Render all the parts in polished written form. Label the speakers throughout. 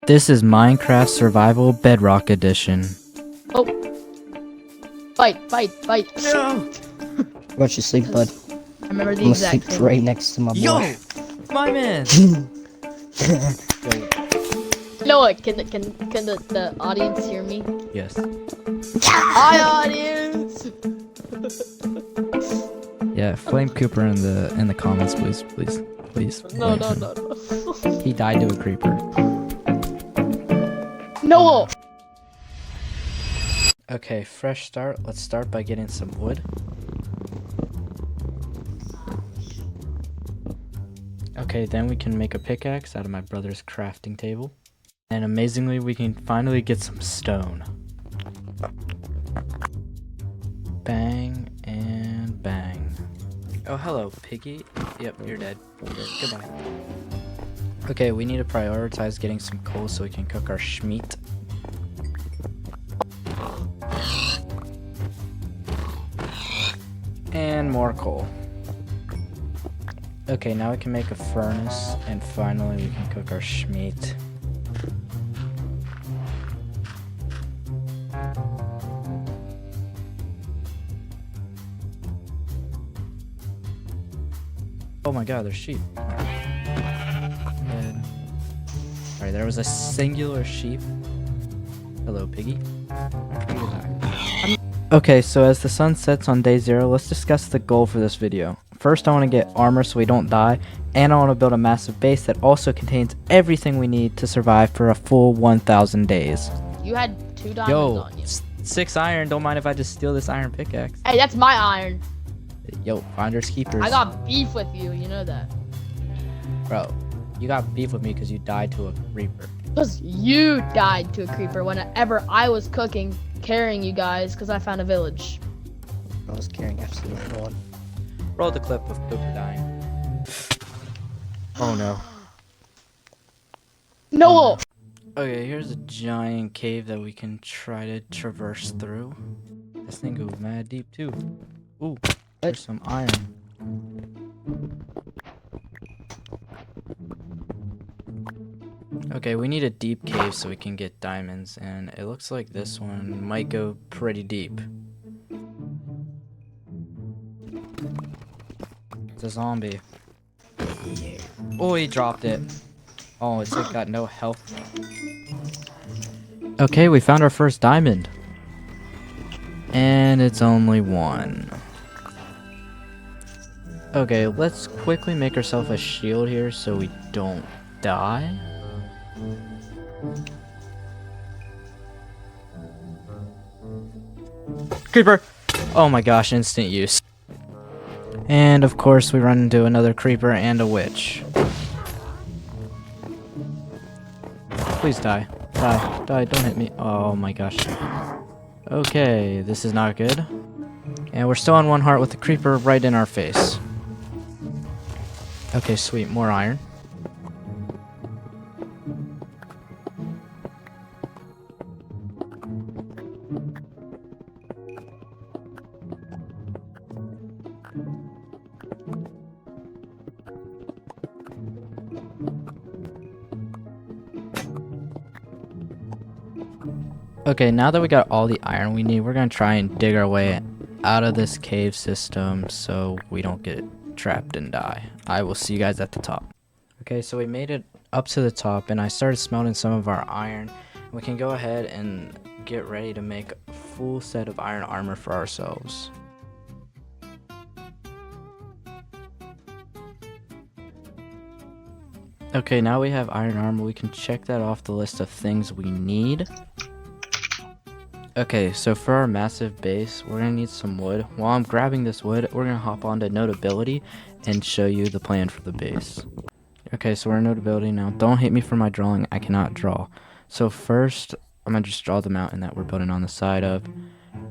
Speaker 1: This is Minecraft Survival Bedrock Edition.
Speaker 2: Oh. Fight.
Speaker 3: No!
Speaker 4: Watch your sleep, bud.
Speaker 2: I remember the
Speaker 4: I'm gonna
Speaker 2: exact
Speaker 4: sleep
Speaker 2: same.
Speaker 4: right next to my boy.
Speaker 3: Yo! My man!
Speaker 2: Noah, can the audience hear me?
Speaker 1: Yes.
Speaker 2: Hi, audience!
Speaker 1: Yeah, Flame Cooper in the comments, please.
Speaker 2: No.
Speaker 1: He died to a creeper.
Speaker 2: Noah!
Speaker 1: Okay, fresh start. Let's start by getting some wood. Okay, then we can make a pickaxe out of my brother's crafting table. And amazingly, we can finally get some stone. Bang and bang. Oh, hello, piggy. Yep, you're dead. Goodbye. Okay, we need to prioritize getting some coal so we can cook our schmeat. And more coal. Okay, now we can make a furnace, and finally we can cook our schmeat. Oh my god, there's sheep. Alright, there was a singular sheep. Hello, piggy. Okay, so as the sun sets on day 0, let's discuss the goal for this video. First, I want to get armor so we don't die, and I want to build a massive base that also contains everything we need to survive for a full 1,000 days.
Speaker 2: You had 2 diamonds
Speaker 1: Yo,
Speaker 2: on you.
Speaker 1: 6 iron, don't mind if I just steal this iron pickaxe.
Speaker 2: Hey, that's my iron.
Speaker 1: Yo, finders keepers.
Speaker 2: I got beef with you know that.
Speaker 1: Bro, you got beef with me because you died to a reaper.
Speaker 2: Because you died to a creeper whenever I was cooking, carrying you guys, because I found a village.
Speaker 4: I was carrying absolutely no one.
Speaker 1: Roll the clip of Cooper dying. Oh no.
Speaker 2: Noah!
Speaker 1: Okay, here's a giant cave that we can try to traverse through. This thing goes mad deep too. Ooh, there's some iron. Okay, we need a deep cave so we can get diamonds, and it looks like this one might go pretty deep. It's a zombie. Oh, he dropped it. Oh, it's like got no health. Okay, we found our first diamond. And it's only 1. Okay, let's quickly make ourselves a shield here so we don't die. Creeper! Oh my gosh, instant use. And of course we run into another creeper and a witch. Please die. Die, don't hit me. Oh my gosh. Okay, this is not good. And we're still on 1 heart with the creeper right in our face. Okay, sweet, more iron. Okay, now that we got all the iron we need, we're gonna try and dig our way out of this cave system so we don't get trapped and die. I will see you guys at the top. Okay, so we made it up to the top and I started smelting some of our iron. We can go ahead and get ready to make a full set of iron armor for ourselves. Okay, now we have iron armor. We can check that off the list of things we need. Okay, so for our massive base, we're gonna need some wood. While I'm grabbing this wood, we're gonna hop onto Notability and show you the plan for the base. Okay, so we're in Notability now. Don't hate me for my drawing, I cannot draw. So first, I'm gonna just draw the mountain that we're building on the side of.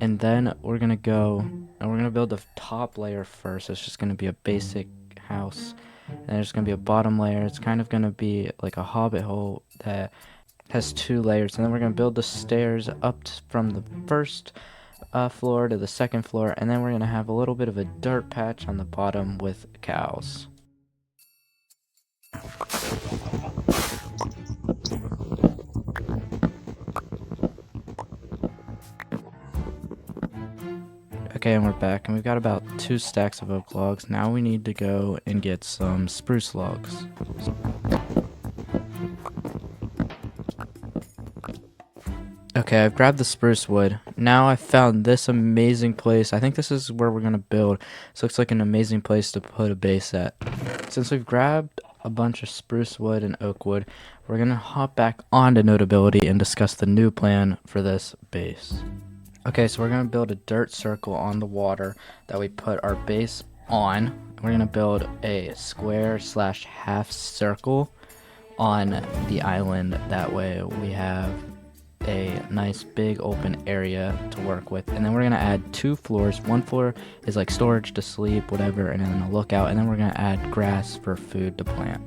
Speaker 1: And then we're gonna go, and we're gonna build the top layer first. It's just gonna be a basic house. And there's gonna be a bottom layer. It's kind of gonna be like a hobbit hole that has 2 layers, and then we're gonna build the stairs up from the first floor to the second floor, and then we're gonna have a little bit of a dirt patch on the bottom with cows. Okay, and we're back, and we've got about 2 stacks of oak logs. Now we need to go and get some spruce logs. Okay, I've grabbed the spruce wood. Now I found this amazing place. I think this is where we're gonna build. This looks like an amazing place to put a base at. Since we've grabbed a bunch of spruce wood and oak wood, we're gonna hop back onto Notability and discuss the new plan for this base. Okay, so we're gonna build a dirt circle on the water that we put our base on. We're gonna build a square / half circle on the island. That way we have a nice big open area to work with, and then we're gonna add 2 floors. One floor is like storage to sleep, whatever, and then a lookout, and then we're gonna add grass for food to plant.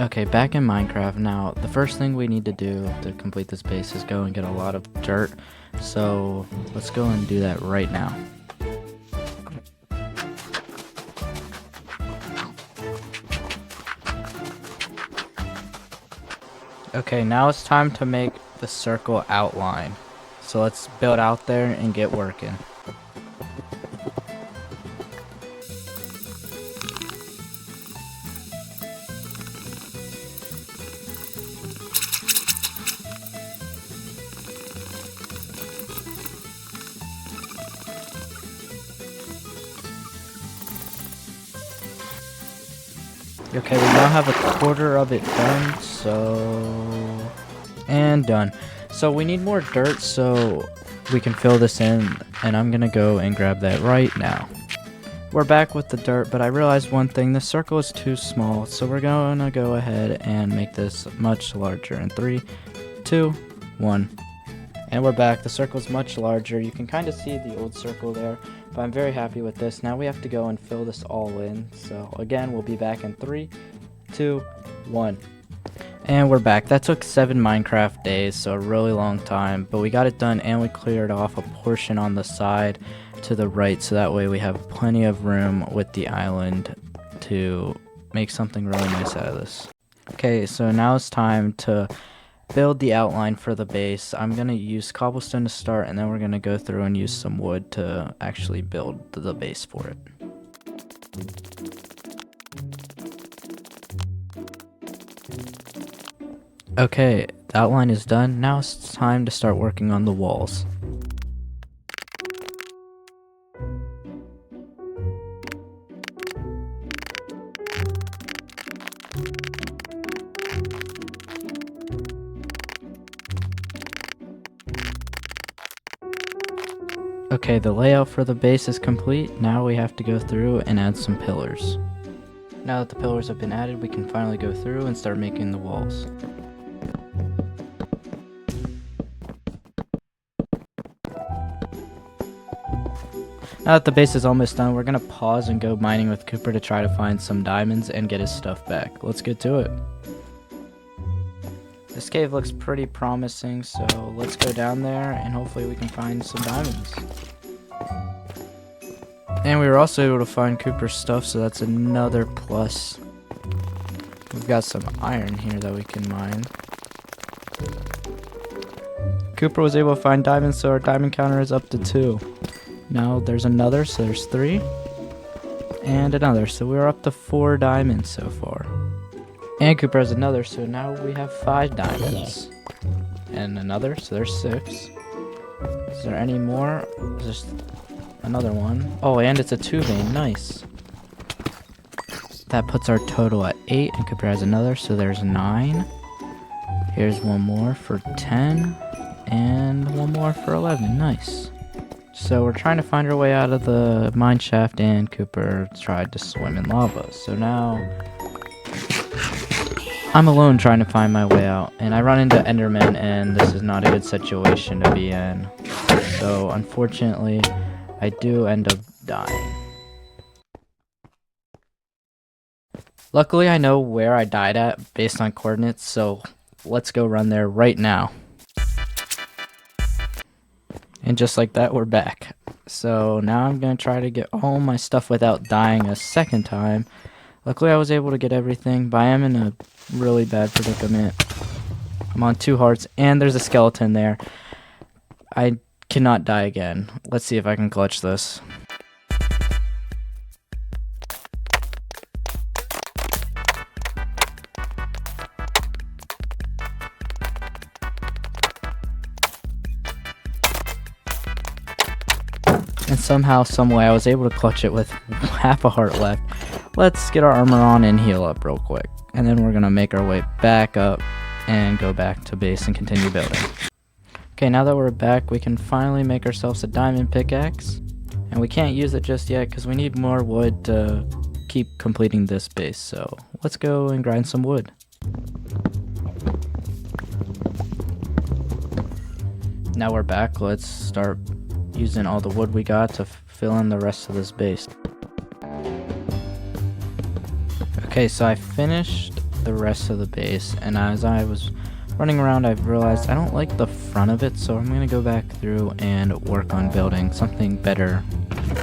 Speaker 1: Okay, back in Minecraft. Now the first thing we need to do to complete this base is go and get a lot of dirt, so let's go and do that right now. Okay, now it's time to make the circle outline. So let's build out there and get working. Okay, we now have a quarter of it done, and done. So we need more dirt so we can fill this in, and I'm gonna go and grab that right now. We're back with the dirt, but I realized one thing: the circle is too small, so we're gonna go ahead and make this much larger in 3, 2, 1. And we're back. The circle's much larger. You can kind of see the old circle there, but I'm very happy with this. Now we have to go and fill this all in. So again, we'll be back in 3, 2, 1. And we're back. That took 7 Minecraft days, so a really long time, but we got it done, and we cleared off a portion on the side to the right, so that way we have plenty of room with the island to make something really nice out of this. Okay, so now it's time to build the outline for the base. I'm gonna use cobblestone to start, and then we're gonna go through and use some wood to actually build the base for it. Okay, the outline is done. Now it's time to start working on the walls. Okay, the layout for the base is complete. Now we have to go through and add some pillars. Now that the pillars have been added, we can finally go through and start making the walls. Now that the base is almost done, we're gonna pause and go mining with Cooper to try to find some diamonds and get his stuff back. Let's get to it. This cave looks pretty promising, so let's go down there and hopefully we can find some diamonds. And we were also able to find Cooper's stuff, so that's another plus. We've got some iron here that we can mine. Cooper was able to find diamonds, so our diamond counter is up to 2. Now there's another, so there's 3. And another, so we're up to 4 diamonds so far. And Cooper has another, so now we have 5 diamonds. And another, so there's 6. Is there any more? There's just another one. Oh, and it's a 2 vein, nice. That puts our total at 8, and Cooper has another, so there's 9. Here's one more for 10, and one more for 11, nice. So we're trying to find our way out of the mine shaft, and Cooper tried to swim in lava. So now I'm alone trying to find my way out, and I run into Enderman, and this is not a good situation to be in. So unfortunately, I do end up dying. Luckily, I know where I died at based on coordinates, so let's go run there right now. And just like that, we're back. So now I'm going to try to get all my stuff without dying a second time. Luckily, I was able to get everything, but I am in a really bad predicament. I'm on 2 hearts, and there's a skeleton there. I cannot die again. Let's see if I can clutch this. And somehow, someway, I was able to clutch it with half a heart left. Let's get our armor on and heal up real quick. And then we're going to make our way back up and go back to base and continue building. Okay, now that we're back, we can finally make ourselves a diamond pickaxe. And we can't use it just yet because we need more wood to keep completing this base. So let's go and grind some wood. Now we're back. Let's start using all the wood we got to fill in the rest of this base. Okay, so I finished the rest of the base, and as I was running around, I've realized I don't like the front of it, so I'm going to go back through and work on building something better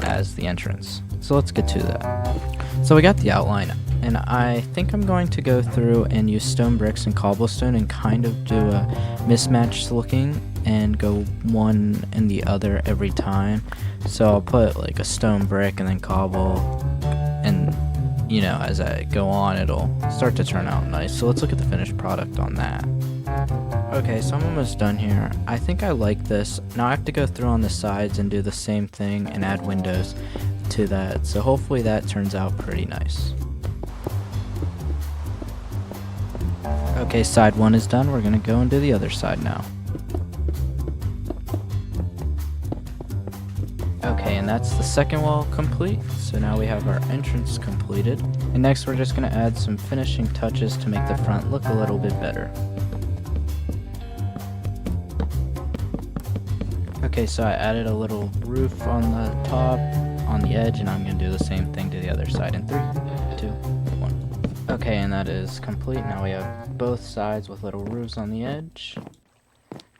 Speaker 1: as the entrance. So let's get to that. So we got the outline, and I think I'm going to go through and use stone bricks and cobblestone and kind of do a mismatched looking and go one and the other every time. So I'll put like a stone brick and then cobble, and you know, as I go on, it'll start to turn out nice. So let's look at the finished product on that. Okay, so I'm almost done here. I think I like this. Now I have to go through on the sides and do the same thing and add windows to that. So hopefully that turns out pretty nice. Okay, side one is done. We're gonna go and do the other side now. Okay, and that's the second wall complete. So now we have our entrance completed. And next we're just gonna add some finishing touches to make the front look a little bit better. Okay, so I added a little roof on the top, on the edge, and I'm gonna do the same thing to the other side in 3, 2, 1. Okay, and that is complete. Now we have both sides with little roofs on the edge.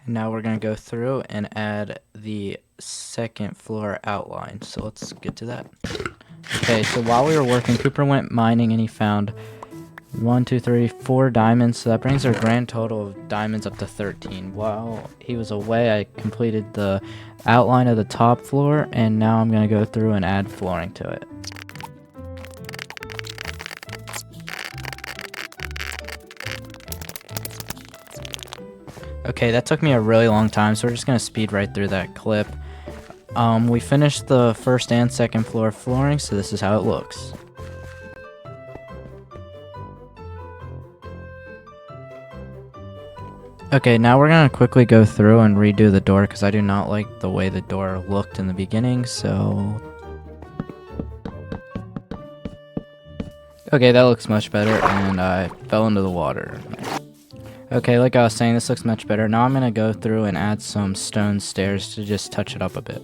Speaker 1: And now we're gonna go through and add the second floor outline. So let's get to that. Okay, so while we were working, Cooper went mining and he found 1, 2, 3, 4 diamonds. So that brings our grand total of diamonds up to 13. While he was away, I completed the outline of the top floor, and now I'm gonna go through and add flooring to it. Okay, that took me a really long time, so we're just gonna speed right through that clip. We finished the first and second floor flooring, so this is how it looks. Okay, now we're gonna quickly go through and redo the door because I do not like the way the door looked in the beginning, so... Okay, that looks much better, and I fell into the water. Okay, like I was saying, this looks much better. Now I'm gonna go through and add some stone stairs to just touch it up a bit.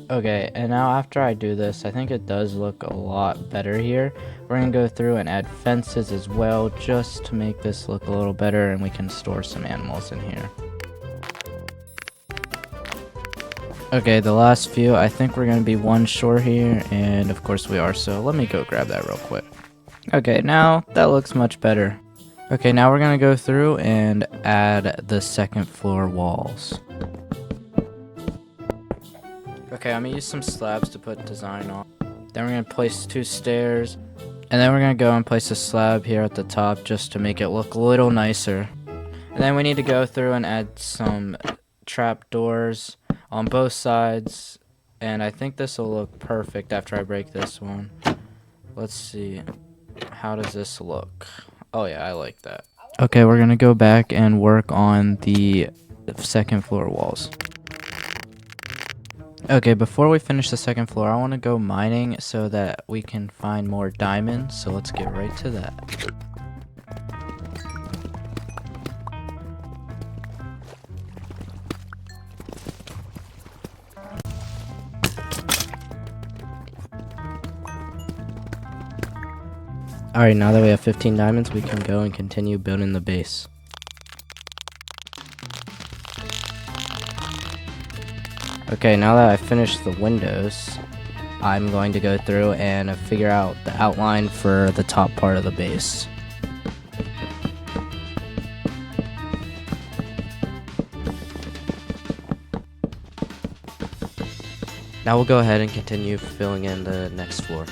Speaker 1: Okay, and now after I do this, I think it does look a lot better here. We're gonna go through and add fences as well, just to make this look a little better, and we can store some animals in here. Okay, the last few, I think we're gonna be one short here, and of course we are, so let me go grab that real quick. Okay, now that looks much better. Okay, now we're gonna go through and add the second floor walls. Okay, I'm gonna use some slabs to put design on. Then we're gonna place 2 stairs. And then we're gonna go and place a slab here at the top just to make it look a little nicer. And then we need to go through and add some trap doors on both sides. And I think this will look perfect after I break this one. Let's see. How does this look? Oh yeah, I like that. Okay, we're gonna go back and work on the second floor walls. Okay, before we finish the second floor, I want to go mining so that we can find more diamonds, so let's get right to that. Alright, now that we have 15 diamonds, we can go and continue building the base. Okay, now that I've finished the windows, I'm going to go through and figure out the outline for the top part of the base. Now we'll go ahead and continue filling in the next floor.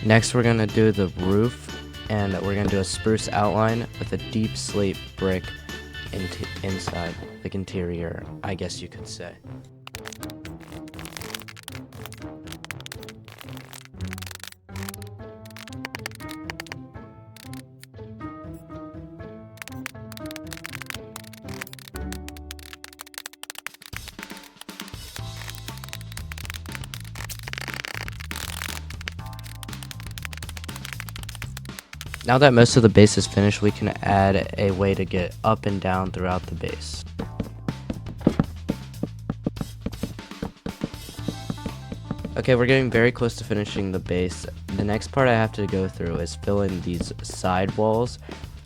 Speaker 1: Next we're gonna do the roof, and we're gonna do a spruce outline with a deep slate brick inside, like interior, I guess you could say. Now that most of the base is finished, we can add a way to get up and down throughout the base. Okay, we're getting very close to finishing the base. The next part I have to go through is fill in these side walls.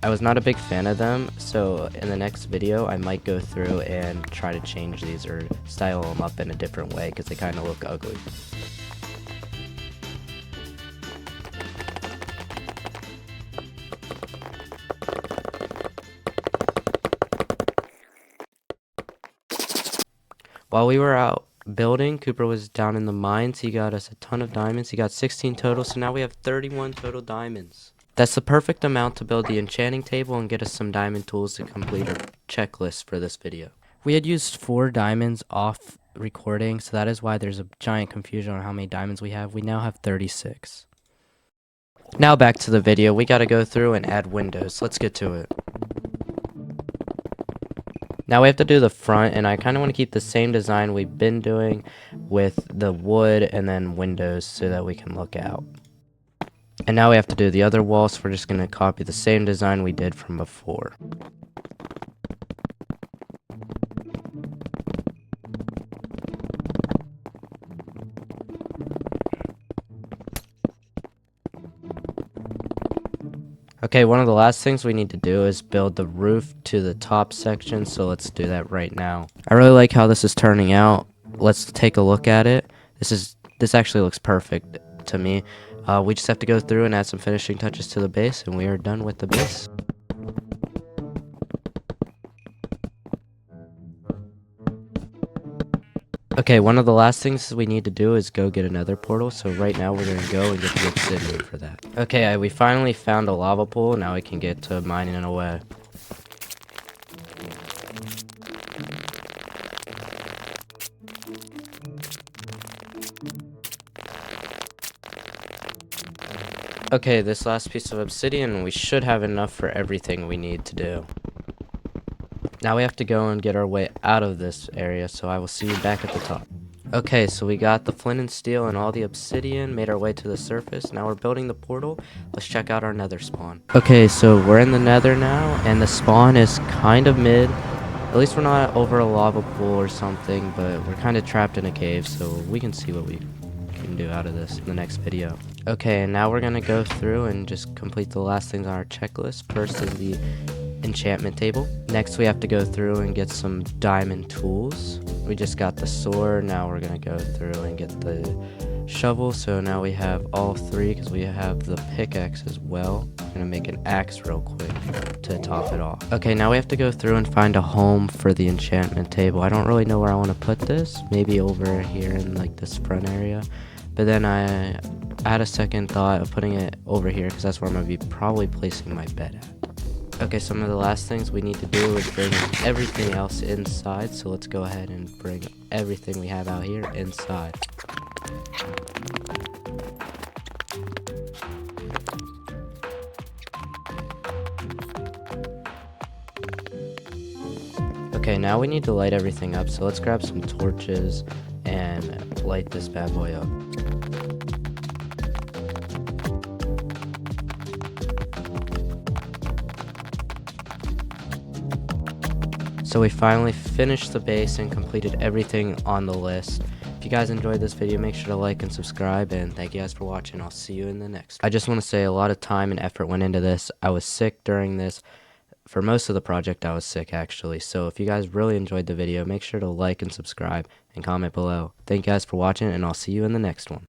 Speaker 1: I was not a big fan of them, so in the next video I might go through and try to change these or style them up in a different way because they kind of look ugly. While we were out building, Cooper was down in the mines. He got us a ton of diamonds. He got 16 total, so now we have 31 total diamonds. That's the perfect amount to build the enchanting table and get us some diamond tools to complete our checklist for this video. We had used 4 diamonds off recording, so that is why there's a giant confusion on how many diamonds we have. We now have 36. Now back to the video. We gotta go through and add windows. Let's get to it. Now we have to do the front, and I kind of want to keep the same design we've been doing with the wood and then windows so that we can look out. And now we have to do the other wall, so we're just going to copy the same design we did from before. Okay, one of the last things we need to do is build the roof to the top section, so let's do that right now. I really like how this is turning out. Let's take a look at it. This actually looks perfect to me. We just have to go through and add some finishing touches to the base, and we are done with the base. Okay, one of the last things we need to do is go get another portal, so right now we're going to go and get the obsidian for that. Okay, we finally found a lava pool, now we can get to mining it away. Okay, this last piece of obsidian, we should have enough for everything we need to do. Now we have to go and get our way out of this area, so I will see you back at the top. Okay, so we got the flint and steel and all the obsidian, made our way to the surface. Now we're building the portal. Let's check out our nether spawn. Okay, so we're in the nether now, and the spawn is kind of mid. At least we're not over a lava pool or something, but we're kind of trapped in a cave, so we can see what we can do out of this in the next video. Okay, and now we're gonna go through and just complete the last things on our checklist. First is the enchantment table. Next we have to go through and get some diamond tools. We just got the sword. Now we're gonna go through and get the shovel. So now we have all 3 because we have the pickaxe as well. I'm gonna make an axe real quick to top it off. Okay, now we have to go through and find a home for the enchantment table. I don't really know where I want to put this. Maybe over here in like this front area. But then I had a second thought of putting it over here because that's where I'm gonna be probably placing my bed at. Okay, some of the last things we need to do is bring everything else inside, so let's go ahead and bring everything we have out here inside. Okay, now we need to light everything up, so let's grab some torches and light this bad boy up. So we finally finished the base and completed everything on the list. If you guys enjoyed this video, make sure to like and subscribe, and thank you guys for watching. I'll see you in the next one. I just want to say a lot of time and effort went into this. I was sick during this. For most of the project, I was sick actually. So if you guys really enjoyed the video, make sure to like and subscribe and comment below. Thank you guys for watching, and I'll see you in the next one.